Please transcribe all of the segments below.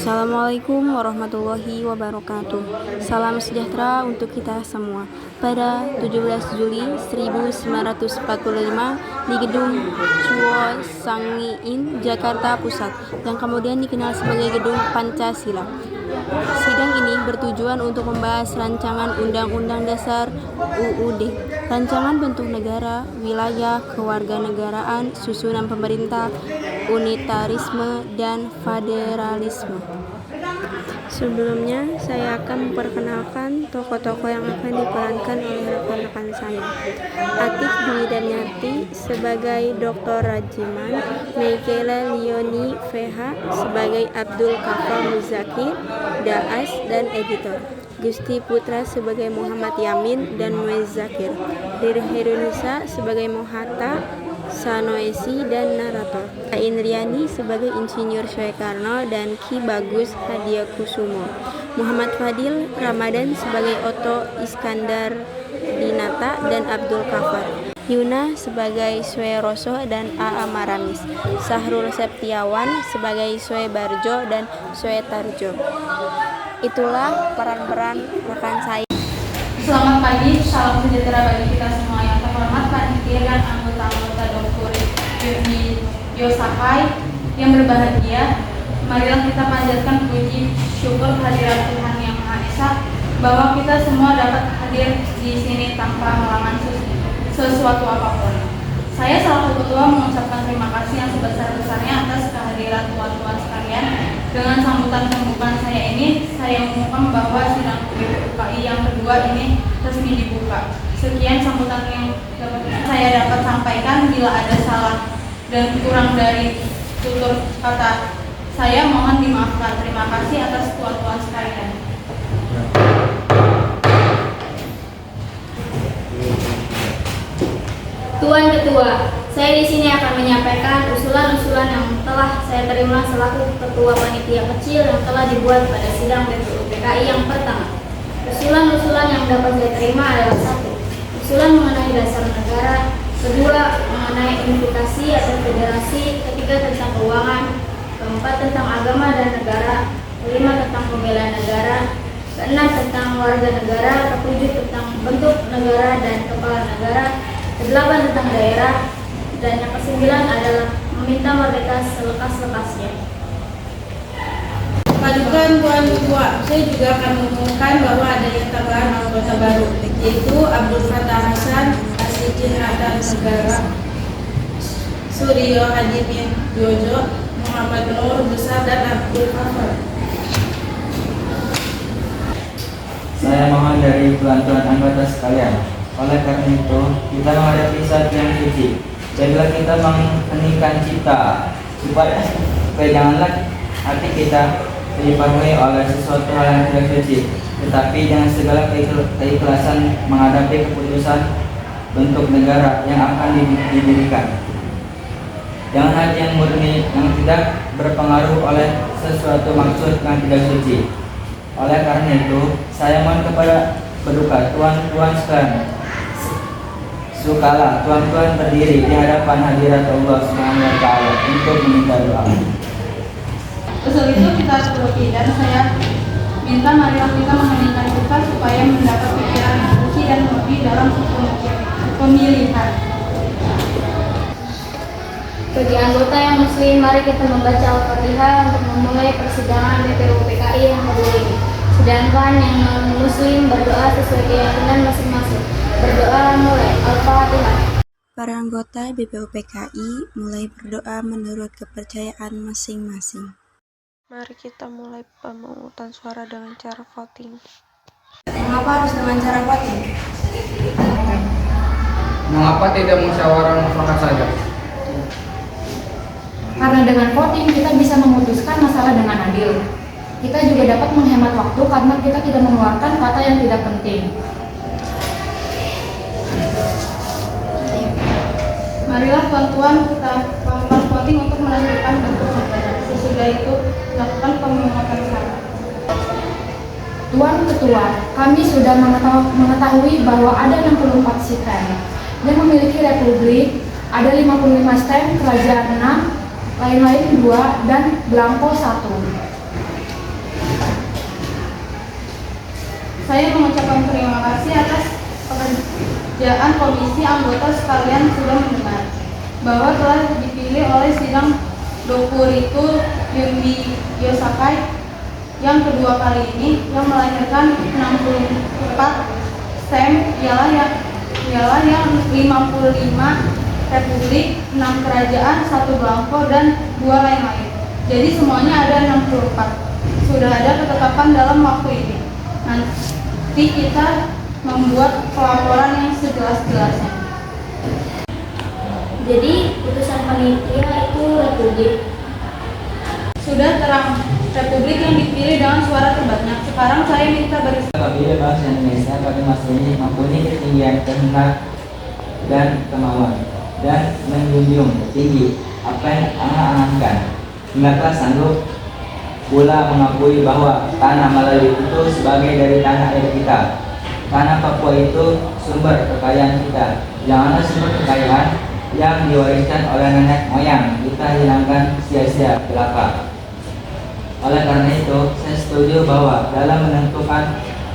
Assalamualaikum warahmatullahi wabarakatuh. Salam sejahtera untuk kita semua. Pada 17 Juli 1945 di Gedung Chuo Sangiin, Jakarta Pusat, yang kemudian dikenal sebagai Gedung Pancasila. Sidang ini bertujuan untuk membahas rancangan Undang-Undang Dasar UUD, rancangan bentuk negara, wilayah kewarganegaraan, susunan pemerintah, unitarisme, dan federalisme. Sebelumnya, saya akan memperkenalkan tokoh-tokoh yang akan diperankan oleh rekan-rekan saya. Atik Dwi Darmiati sebagai Dr. Rajiman, Michaela Leoni VH sebagai Abdul Kafal Muzakir, Daas dan editor, Gusti Putra sebagai Muhammad Yamin dan Muez Zakir, Riri Herunisa sebagai Mohata Sanoesi dan narator, Indriani sebagai Insinyur Soekarno dan Ki Bagus Hadiakusumo, Muhammad Fadil Ramadan sebagai Otto Iskandar Dinata dan Abdul Kafar, Yuna sebagai Sueroso dan A.A. Maramis, Sahrul Septiawan sebagai Sue Barjo dan Sue Tarjo. Itulah peran-peran rekan saya. Selamat pagi, salam sejahtera bagi kita semua yang terhormat panitia dan anggota-anggota Dr. Yosakai yang berbahagia. Marilah kita panjatkan puji syukur kehadirat Tuhan Yang Maha Esa bahwa kita semua dapat hadir di sini tanpa halangan sesuatu apapun. Saya selaku ketua mengucapkan terima kasih yang sebesar-besarnya atas kehadiran tuan-tuan sekalian. Dengan sambutan pembukaan saya ini, saya umumkan bahwa sidang BPUKI yang kedua ini resmi dibuka. Sekian sambutan yang saya dapat sampaikan. Bila ada salah dan kurang dari tutur kata saya, mohon dimaafkan. Terima kasih atas tuan-tuan sekalian. Tuan Ketua, saya di sini akan menyampaikan usulan-usulan yang telah saya terima selaku Ketua Panitia Kecil yang telah dibuat pada sidang BPUPKI yang pertama. Usulan-usulan yang dapat saya terima adalah: 1. Usulan mengenai dasar negara. 2. Mengenai unifikasi atau federasi. 3. Tentang keuangan. 4. Tentang agama dan negara. 5. Tentang pembelaan negara. 6. Tentang warga negara. 7. Tentang bentuk negara dan kepala negara. 8. Tentang daerah. Dan yang ke-9 adalah meminta merdeka selekas-lekasnya. Padukan Tuan Ketua, saya juga akan mengumumkan bahwa adanya tambahan anggota baru, yaitu Abdul Fattah Hasan, Asyikin Ratan Negara, Suryo Hadimin Jojo, Muhammad Nur Besar, dan Abdul Kafar. Saya mohon dari bantuan anggota sekalian. Oleh karena itu, kita menghadapi saat yang suci. Jadilah kita mengheningkan cipta, supaya janganlah hati kita dipenuhi oleh sesuatu hal yang tidak suci, tetapi dengan segala keikhlasan menghadapi keputusan bentuk negara yang akan didirikan. Jangan hati yang murni yang tidak berpengaruh oleh sesuatu maksud yang tidak suci. Oleh karena itu, saya mohon kepada berduka tuan-tuan sekalian, sukalah tuan-tuan berdiri di hadapan hadirat Allah SWT untuk meminta doa. Usul itu kita sepuluhi, dan saya minta marilah kita mengheningkan kita supaya mendapat pikiran yang suci dan murni dalam pemilihan. Bagi anggota yang muslim, mari kita membaca Al-Fatihah untuk memulai persidangan BPUPKI yang kedua ini. Sedangkan yang non-muslim berdoa sesuai keyakinan masing-masing. Berdoa mulai. Al-Fatihah. Para anggota BPUPKI mulai berdoa menurut kepercayaan masing-masing. Mari kita mulai pemungutan suara dengan cara voting. Mengapa harus dengan cara voting? Mengapa tidak musyawarah mufakat saja? Karena dengan voting kita bisa memutuskan masalah dengan adil. Kita juga dapat menghemat waktu karena kita tidak mengeluarkan kata yang tidak penting. Marilah tuan-tuan kita melakukan voting untuk menentukan bentuk negara. Sesudah itu lakukan pemungutan suara. Tuan Ketua, kami sudah mengetahui bahwa ada 64 stem yang memiliki republik, ada 55 stem kerajaan 6, lain-lain 2, dan belangko 1. Saya mengucapkan terima kasih atas pekerjaan komisi anggota sekalian sudah mendengar bahwa telah dipilih oleh sidang Dokuritu Yunbi Yosakai yang kedua kali ini yang melahirkan 64 STEM ialah yang 55 republik, 6 kerajaan, 1 belangko, dan 2 lain-lain. Jadi semuanya ada 64. Sudah ada ketetapan dalam waktu ini. Nanti kita membuat pelaporan yang sejelas-jelasnya. Jadi putusan panitia itu republik. Sudah terang, republik yang dipilih dengan suara terbanyak. Sekarang saya minta Apabila bangsa Indonesia pada masa ini mempunyai ketinggian kehendak dan kemauan dan menjunjung tinggi apa yang angan-angankan, hendaklah sanggup pula mengakui bahwa tanah Melayu itu sebagai dari tanah air kita. Tanah Papua itu sumber kekayaan kita. Janganlah sumber kekayaan yang diwariskan oleh nenek moyang kita hilangkan sia-sia belaka. Oleh karena itu, saya setuju bahwa dalam menentukan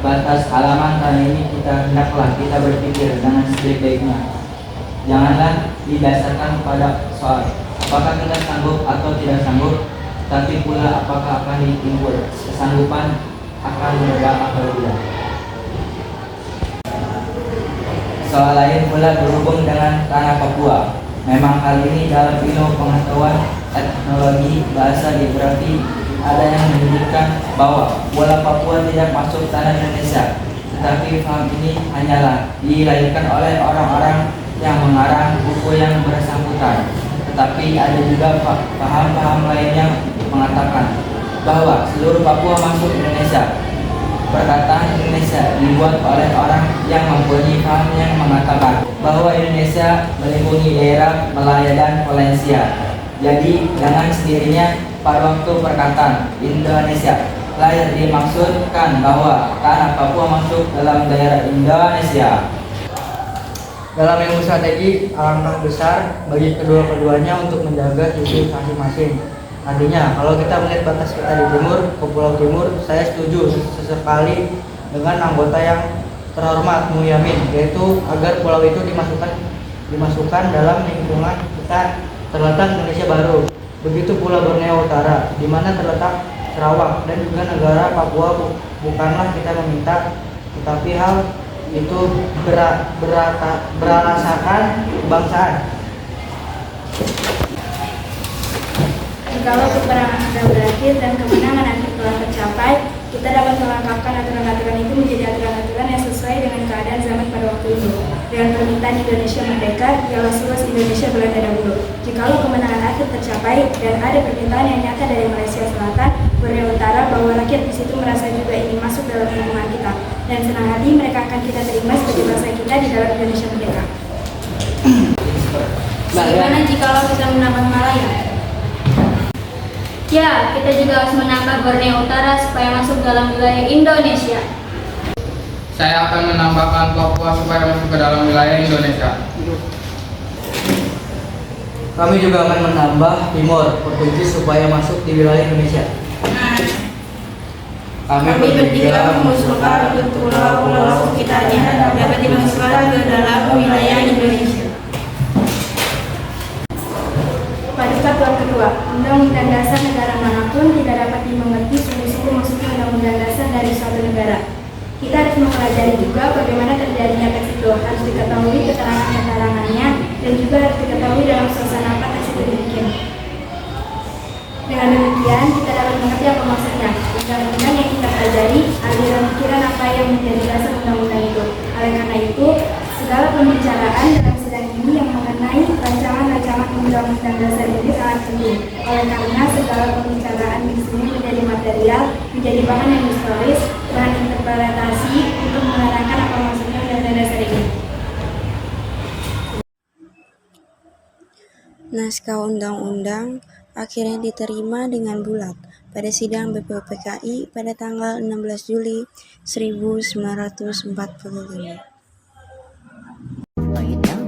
batas halaman tanah ini hendaklah kita berpikir dengan sebaik-baiknya. Janganlah didasarkan pada soal apakah kita sanggup atau tidak sanggup, tapi pula apakah akan ditimbul kesanggupan akan meledak atau tidak. Soal lain pula berhubung dengan tanah Papua. Memang hal ini dalam ilmu pengetahuan, etnologi, bahasa, geografi ada yang menyebutkan bahwa bola Papua tidak masuk tanah Indonesia. Tetapi paham ini hanyalah dilahirkan oleh orang-orang yang mengarang buku yang bersangkutan. Tetapi ada juga paham-paham lain yang mengatakan bahwa seluruh Papua masuk Indonesia. Perkataan Indonesia dibuat oleh orang yang mempunyai paham yang mengatakan bahwa Indonesia melingkungi daerah Malaya dan Valencia. Jadi dengan sendirinya pada waktu perkataan Indonesia lahir dimaksudkan bahwa tanah Papua masuk dalam daerah Indonesia. Dalam ilmu strategi, alangkah besar bagi kedua-keduanya untuk menjaga sisi masing-masing. Artinya, kalau kita melihat batas kita di timur, ke Pulau Timur, saya setuju sesekali dengan anggota yang terhormat Muyamin, yaitu agar pulau itu dimasukkan dalam lingkungan kita terletak Indonesia Baru. Begitu pula Borneo Utara, di mana terletak Sarawak, dan juga negara Papua bukanlah kita meminta, tetapi hal itu beralasakan kebangsaan. Jikalau peperangan sudah berakhir dan kemenangan akhir telah tercapai, kita dapat melengkapkan aturan-aturan itu menjadi aturan-aturan yang sesuai dengan keadaan zaman pada waktu itu. Dengan permintaan Indonesia merdeka, ialah seluas Indonesia Belanda dahulu. Jikalau kemenangan akhir tercapai dan ada permintaan yang nyata dari Malaysia Selatan, Borneo Utara, bahwa rakyat di situ merasa juga ingin masuk dalam lingkungan kita, dan senang hati mereka akan kita terima sebagai bangsa kita di dalam Indonesia merdeka. Bagaimana jikalau kita menambah Malaya? Ya, kita juga harus menambah Borneo Utara supaya masuk dalam wilayah Indonesia. Saya akan menambahkan Papua supaya masuk ke dalam wilayah Indonesia. Kami juga akan menambah Timor, Portugis supaya masuk di wilayah Indonesia. Kami bertiga mengusulkan untuk pulau-pulau sekitarnya dapat dimasukkan ke dalam wilayah Indonesia. Pada Kesatuan kedua, Undang-Undang Dasar negara manapun tidak dapat dimengerti sungguh-sungguh maksudnya Undang-Undang Dasar dari suatu negara. Kita harus mempelajari juga bagaimana terjadinya teks itu, harus diketahui keterangan-keterangannya, dan juga harus diketahui dalam suasana apa teks itu dibikin. Dengan demikian, kita dapat mengerti apa maksudnya undang-undang yang kita pelajari, aliran pikiran apa yang menjadi dasar undang-undang itu. Oleh karena itu, segala pembicaraan dalam sidang ini yang mengenai rancangan-rancangan undang-undang dasar ini sangat penting. Oleh karena segala pembicaraan di sini menjadi material, menjadi bahan yang historis, bahan interpretasi untuk menerangkan apa maksudnya undang-undang dasar ini. Naskah undang-undang akhirnya diterima dengan bulat pada sidang BPUPKI pada tanggal 16 Juli 1945.